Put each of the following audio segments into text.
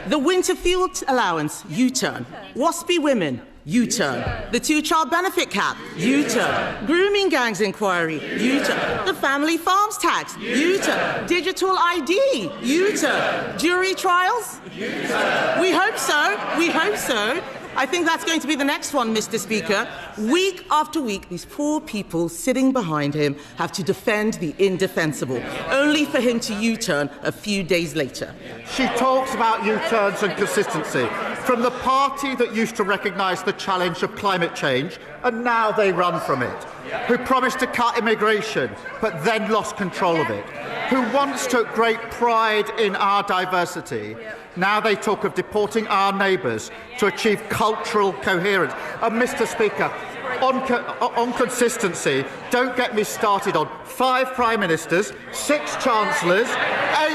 The winter fuel allowance, U-turn. Waspy women, U-turn. The two-child benefit cap, U-turn. Grooming gangs inquiry, U-turn. The family farms tax, U-turn. Digital ID, U-turn. Jury trials? U-turn. We hope so. We hope so. I think that's going to be the next one, Mr. Speaker. Week after week, these poor people sitting behind him have to defend the indefensible, only for him to U-turn a few days later. She talks about U-turns and consistency. From the party that used to recognise the challenge of climate change, and now they run from it, who promised to cut immigration, but then lost control of it, who once took great pride in our diversity, now they talk of deporting our neighbours to achieve cultural coherence. And Mr. Speaker, on consistency, don't get me started on 5 Prime Ministers, 6 Chancellors, 8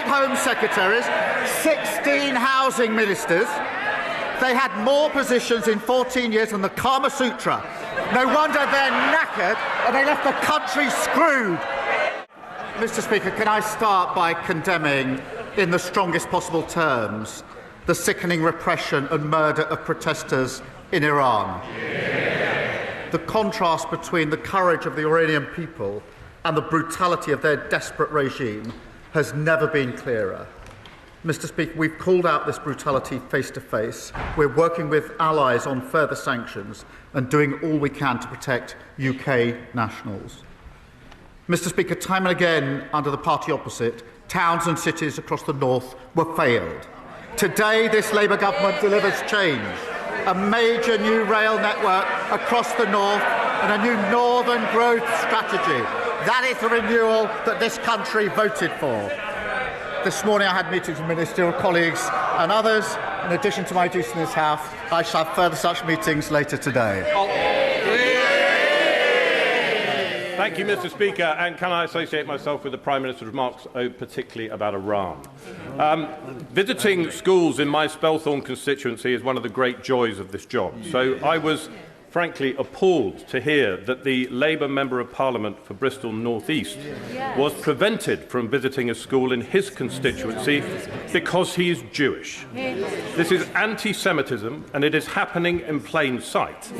Home Secretaries, 16 Housing Ministers. They had more positions in 14 years than the Kama Sutra. No wonder they're knackered and they left the country screwed. Mr. Speaker, can I start by condemning, in the strongest possible terms, the sickening repression and murder of protesters in Iran? The contrast between the courage of the Iranian people and the brutality of their desperate regime has never been clearer. Mr. Speaker, we've called out this brutality face to face. We're working with allies on further sanctions and doing all we can to protect UK nationals. Mr. Speaker, time and again, under the party opposite, towns and cities across the north were failed. Today, this Labour government delivers change. A major new rail network across the north and a new northern growth strategy. That is the renewal that this country voted for. This morning I had meetings with ministerial colleagues and others. In addition to my duties in this House, I shall have further such meetings later today. Thank you, Mr. Speaker. And can I associate myself with the Prime Minister's remarks, particularly about Iran? Visiting schools in my Spelthorne constituency is one of the great joys of this job. So I was frankly appalled to hear that the Labour Member of Parliament for Bristol North East was prevented from visiting a school in his constituency because he is Jewish. This is anti-Semitism and it is happening in plain sight.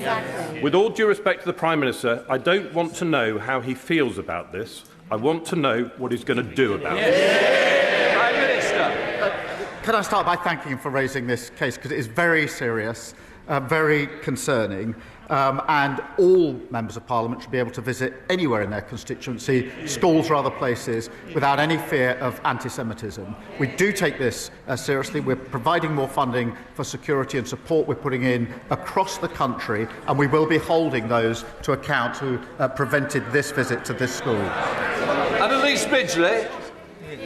With all due respect to the Prime Minister, I don't want to know how he feels about this. I want to know what he's going to do about it. Prime Minister. Can I start by thanking him for raising this case, because it is very serious, very concerning. And all members of Parliament should be able to visit anywhere in their constituency, schools or other places, without any fear of anti-Semitism. We do take this seriously. We're providing more funding for security and support we're putting in across the country, and we will be holding those to account who prevented this visit to this school. Annalise Midgley.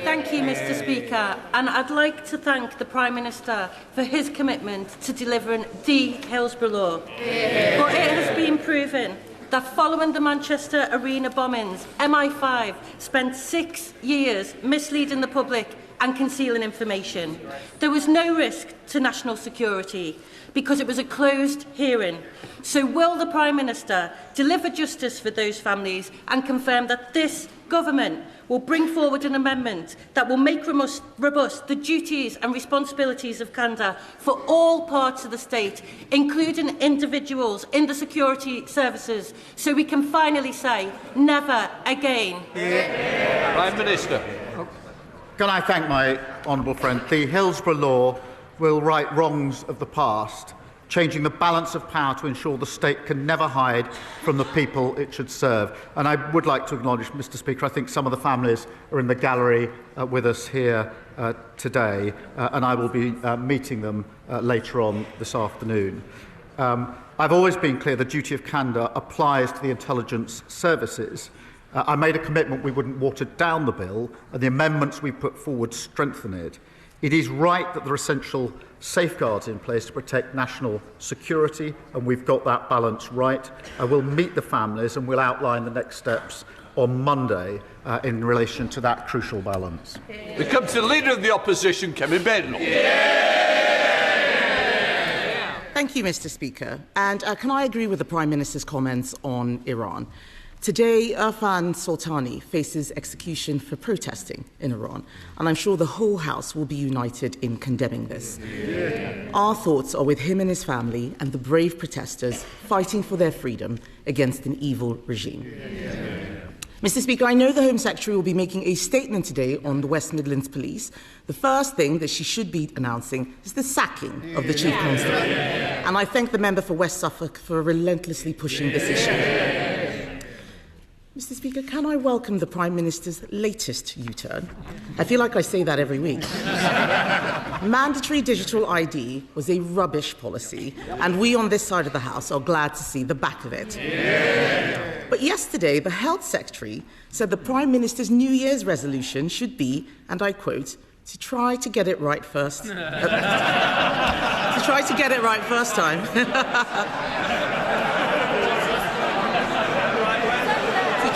Thank you, Mr. Speaker, and I'd like to thank the Prime Minister for his commitment to delivering the Hillsborough law. But it has been proven that following the Manchester Arena bombings, MI5 spent 6 years misleading the public and concealing information. There was no risk to national security because it was a closed hearing. So will the Prime Minister deliver justice for those families and confirm that this government will bring forward an amendment that will make robust the duties and responsibilities of candour for all parts of the state, including individuals in the security services, so we can finally say never again? Prime Minister. Can I thank my honourable friend? The Hillsborough law will right wrongs of the past, changing the balance of power to ensure the state can never hide from the people it should serve. And I would like to acknowledge, Mr. Speaker, I think some of the families are in the gallery with us here today, and I will be meeting them later on this afternoon. I've always been clear the duty of candour applies to the intelligence services. I made a commitment we wouldn't water down the bill, and the amendments we put forward strengthen it. It is right that there are essential safeguards in place to protect national security, and we've got that balance right. I will meet the families and will outline the next steps on Monday in relation to that crucial balance. We come to the Leader of the Opposition, Kemi Badenoch. Thank you, Mr. Speaker. And can I agree with the Prime Minister's comments on Iran? Today, Irfan Soltani faces execution for protesting in Iran, and I'm sure the whole House will be united in condemning this. Our thoughts are with him and his family and the brave protesters fighting for their freedom against an evil regime. Mr. Speaker, I know the Home Secretary will be making a statement today on the West Midlands Police. The first thing that she should be announcing is the sacking of the Chief Constable. And I thank the member for West Suffolk for relentlessly pushing this issue. Mr. Speaker, can I welcome the Prime Minister's latest U-turn? I feel like I say that every week. Mandatory digital ID was a rubbish policy, and we on this side of the House are glad to see the back of it. But yesterday, the Health Secretary said the Prime Minister's New Year's resolution should be, and I quote, to try to get it right first. To try to get it right first time.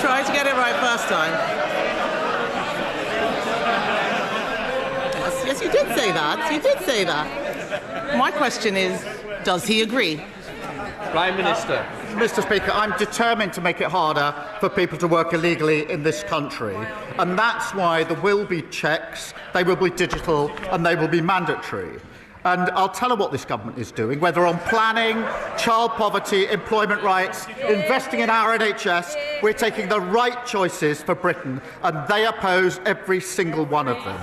Try to get it right first time. Yes, you did say that. You did say that. My question is, does he agree? Prime Minister. Mr. Speaker, I'm determined to make it harder for people to work illegally in this country, and that's why there will be checks, they will be digital, and they will be mandatory. And I'll tell her what this government is doing, whether on planning, child poverty, employment rights, investing in our NHS. We're taking the right choices for Britain, and they oppose every single one of them.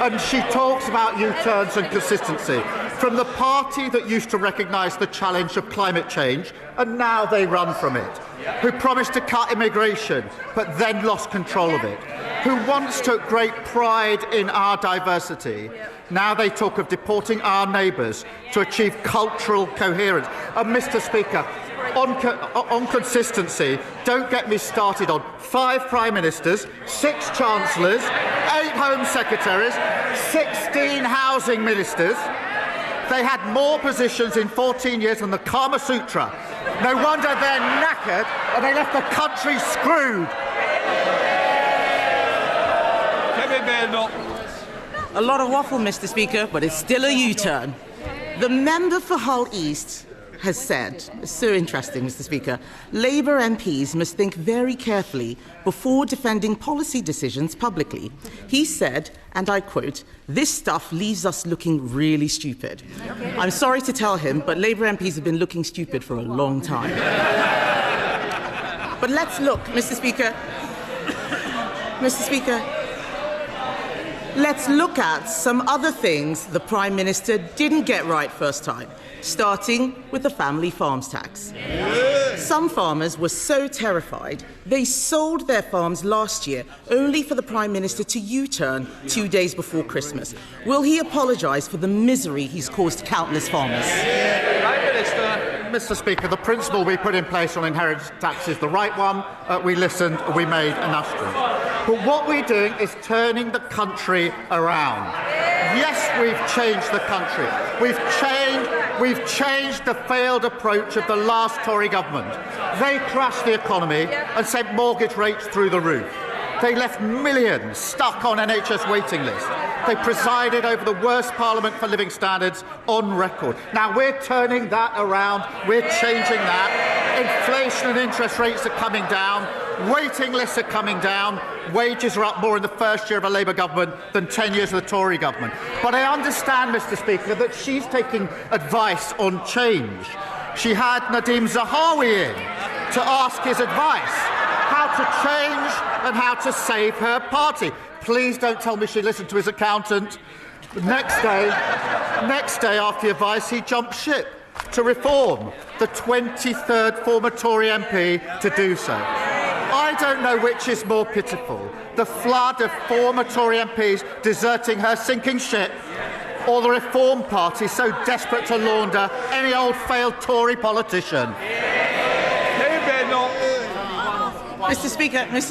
And she talks about U-turns and consistency. From the party that used to recognise the challenge of climate change, and now they run from it, who promised to cut immigration, but then lost control of it, who once took great pride in our diversity. Now they talk of deporting our neighbours to achieve cultural coherence. And, Mr. Speaker, on consistency, don't get me started on 5 Prime Ministers, 6 Chancellors, 8 Home Secretaries, 16 Housing Ministers. They had more positions in 14 years than the Kama Sutra. No wonder they're knackered and they left the country screwed. Kemi Badenoch. A lot of waffle, Mr. Speaker, but it's still a U-turn. The member for Hull East has said, it's so interesting, Mr. Speaker, Labour MPs must think very carefully before defending policy decisions publicly. He said, and I quote, "This stuff leaves us looking really stupid." I'm sorry to tell him, but Labour MPs have been looking stupid for a long time. But let's look, Mr. Speaker. Let's look at some other things the Prime Minister didn't get right first time, starting with the family farms tax. Some farmers were so terrified they sold their farms last year only for the Prime Minister to U-turn 2 days before Christmas. Will he apologise for the misery he's caused countless farmers? Prime Minister. Mr. Speaker, the principle we put in place on inheritance tax is the right one. We listened, we made an asterisk. But what we're doing is turning the country around. Yes, we've changed the country. We've changed the failed approach of the last Tory government. They crashed the economy and sent mortgage rates through the roof. They left millions stuck on NHS waiting lists. They presided over the worst Parliament for living standards on record. Now we're turning that around. We're changing that. Inflation and interest rates are coming down. Waiting lists are coming down. Wages are up more in the first year of a Labour government than 10 years of the Tory government. But I understand, Mr. Speaker, that she's taking advice on change. She had Nadeem Zahawi in to ask his advice, how to change and how to save her party. Please don't tell me she listened to his accountant. The next day after the advice, he jumped ship to reform, the 23rd former Tory MP to do so. I don't know which is more pitiful, the flood of former Tory MPs deserting her sinking ship, or the Reform Party so desperate to launder any old failed Tory politician. Mr.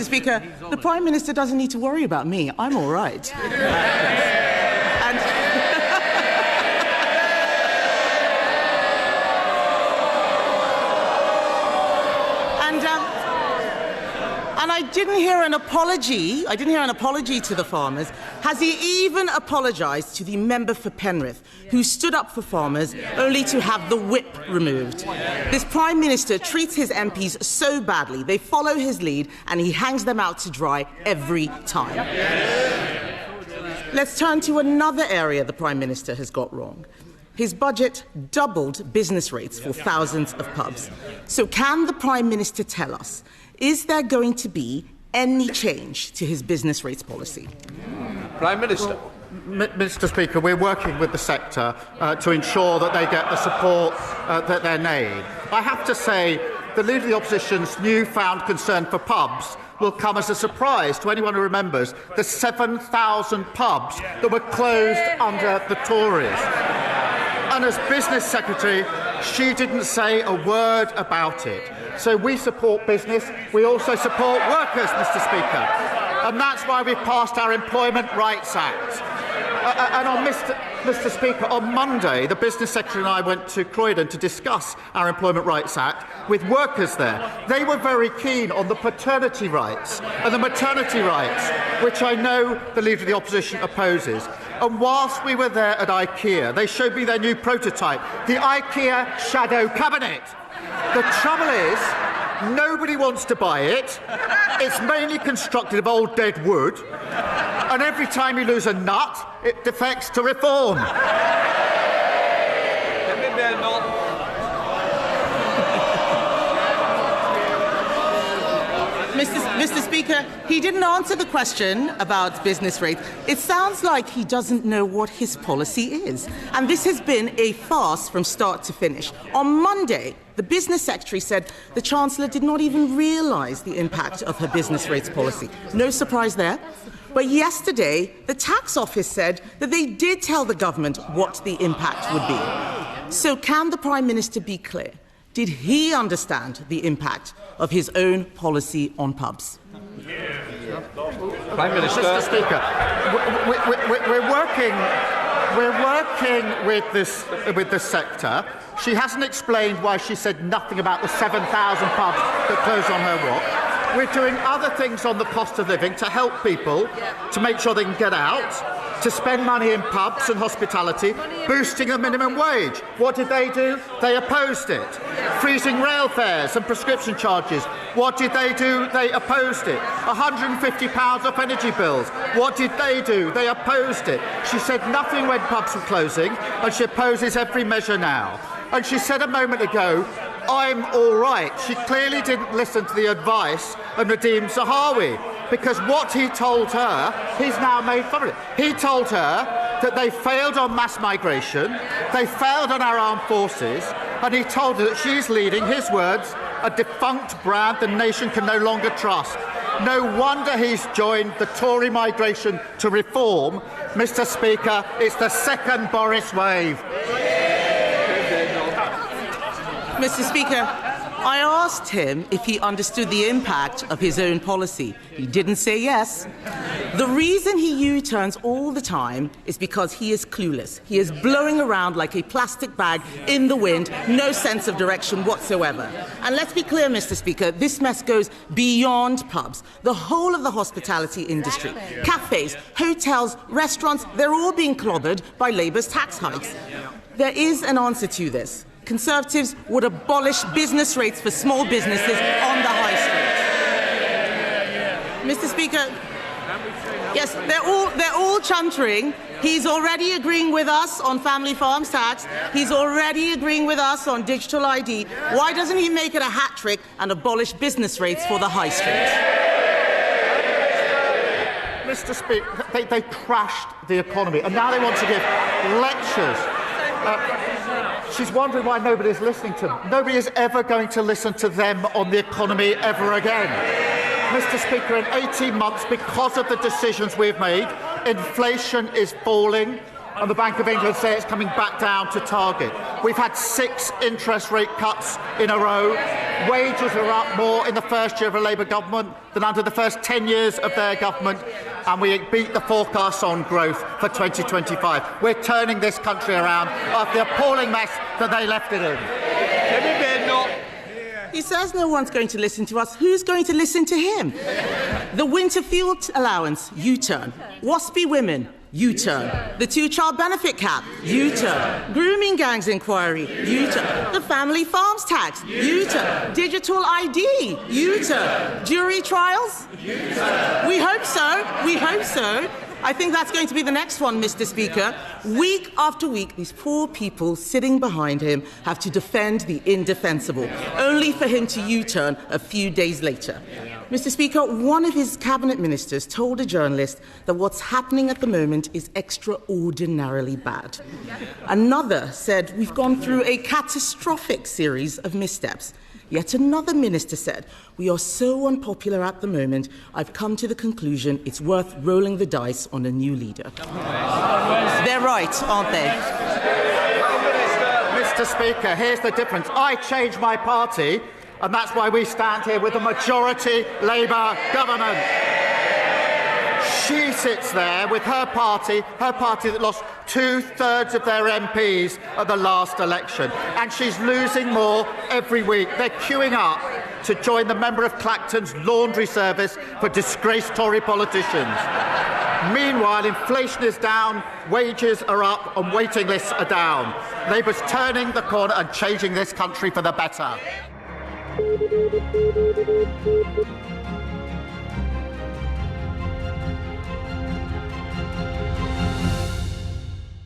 Speaker, the Prime Minister doesn't need to worry about me. I'm all right. And I didn't hear an apology. I didn't hear an apology to the farmers. Has he even apologised to the member for Penrith, who stood up for farmers only to have the whip removed? This Prime Minister treats his MPs so badly, they follow his lead, and he hangs them out to dry every time. Let's turn to another area the Prime Minister has got wrong. His budget doubled business rates for thousands of pubs. So can the Prime Minister tell us, is there going to be any change to his business rates policy? Prime Minister. Mr. Speaker, we're working with the sector to ensure that they get the support that they need. I have to say, the Leader of the Opposition's newfound concern for pubs will come as a surprise to anyone who remembers the 7,000 pubs that were closed under the Tories. And as Business Secretary, she didn't say a word about it. So we support business. We also support workers, Mr. Speaker. And that's why we passed our Employment Rights Act. And on Mr. Speaker, on Monday, the Business Secretary and I went to Croydon to discuss our Employment Rights Act with workers there. They were very keen on the paternity rights and the maternity rights, which I know the Leader of the Opposition opposes. And whilst we were there at IKEA, they showed me their new prototype, the IKEA Shadow Cabinet. The trouble is, nobody wants to buy it. It's mainly constructed of old dead wood. And every time you lose a nut, it defects to reform. Kemi Badenoch. Mr. Speaker, he didn't answer the question about business rates. It sounds like he doesn't know what his policy is. And this has been a farce from start to finish. On Monday, the Business Secretary said the Chancellor did not even realise the impact of her business rates policy. No surprise there. But yesterday, the Tax Office said that they did tell the government what the impact would be. So can the Prime Minister be clear? Did he understand the impact of his own policy on pubs? Prime Minister. Mr. Speaker, we're working with this sector. She hasn't explained why she said nothing about the 7,000 pubs that closed on her watch. We're doing other things on the cost of living to help people, to make sure they can get out, to spend money in pubs and hospitality, boosting the minimum wage. What did they do? They opposed it. Freezing rail fares and prescription charges. What did they do? They opposed it. £150 off energy bills. What did they do? They opposed it. She said nothing when pubs were closing, and she opposes every measure now. And she said a moment ago, I'm all right. She clearly didn't listen to the advice of Nadeem Zahawi, because what he told her, he's now made fun of it. He told her that they failed on mass migration, they failed on our armed forces, and he told her that she's leading, his words, a defunct brand the nation can no longer trust. No wonder he's joined the Tory migration to reform. Mr. Speaker, it's the second Boris wave. Mr. Speaker, I asked him if he understood the impact of his own policy. He didn't say yes. The reason he U-turns all the time is because he is clueless. He is blowing around like a plastic bag in the wind, no sense of direction whatsoever. And let's be clear, Mr. Speaker, this mess goes beyond pubs. The whole of the hospitality industry, cafes, hotels, restaurants, they're all being clobbered by Labour's tax hikes. There is an answer to this. Conservatives would abolish business rates for small businesses on the high street. Mr. Speaker, yes, they're all chuntering. He's already agreeing with us on family farms tax. He's already agreeing with us on digital ID. Why doesn't he make it a hat trick and abolish business rates for the high street? Mr. Speaker, they crashed the economy, and now they want to give lectures. She's wondering why nobody's listening to them. Nobody is ever going to listen to them on the economy ever again. Mr. Speaker, in 18 months, because of the decisions we've made, inflation is falling, and the Bank of England say it's coming back down to target. We've had 6 interest rate cuts in a row. Wages are up more in the first year of a Labour government than under the first 10 years of their government, and we beat the forecasts on growth for 2025. We're turning this country around after the appalling mess that they left it in. Kemi Badenoch. He says no one's going to listen to us. Who's going to listen to him? The winter fuel allowance, U-turn. Waspy women, U-turn. The two-child benefit cap, U-turn. Grooming gangs inquiry, U-turn. The family farms tax, U-turn. Digital ID, U-turn. Jury trials? U-turn. We hope so. We hope so. I think that's going to be the next one, Mr. Speaker. Week after week, these poor people sitting behind him have to defend the indefensible, only for him to U-turn a few days later. Mr. Speaker, one of his cabinet ministers told a journalist that what's happening at the moment is extraordinarily bad. Another said we've gone through a catastrophic series of missteps. Yet another minister said, we are so unpopular at the moment, I've come to the conclusion it's worth rolling the dice on a new leader. They're right, aren't they? Mr. Speaker, here's the difference. I changed my party, and that's why we stand here with a majority Labour government. She sits there with her party that lost 2/3 of their MPs at the last election, and she's losing more every week. They're queuing up to join the member of Clacton's laundry service for disgraced Tory politicians. Meanwhile, inflation is down, wages are up, and waiting lists are down. Labour's turning the corner and changing this country for the better.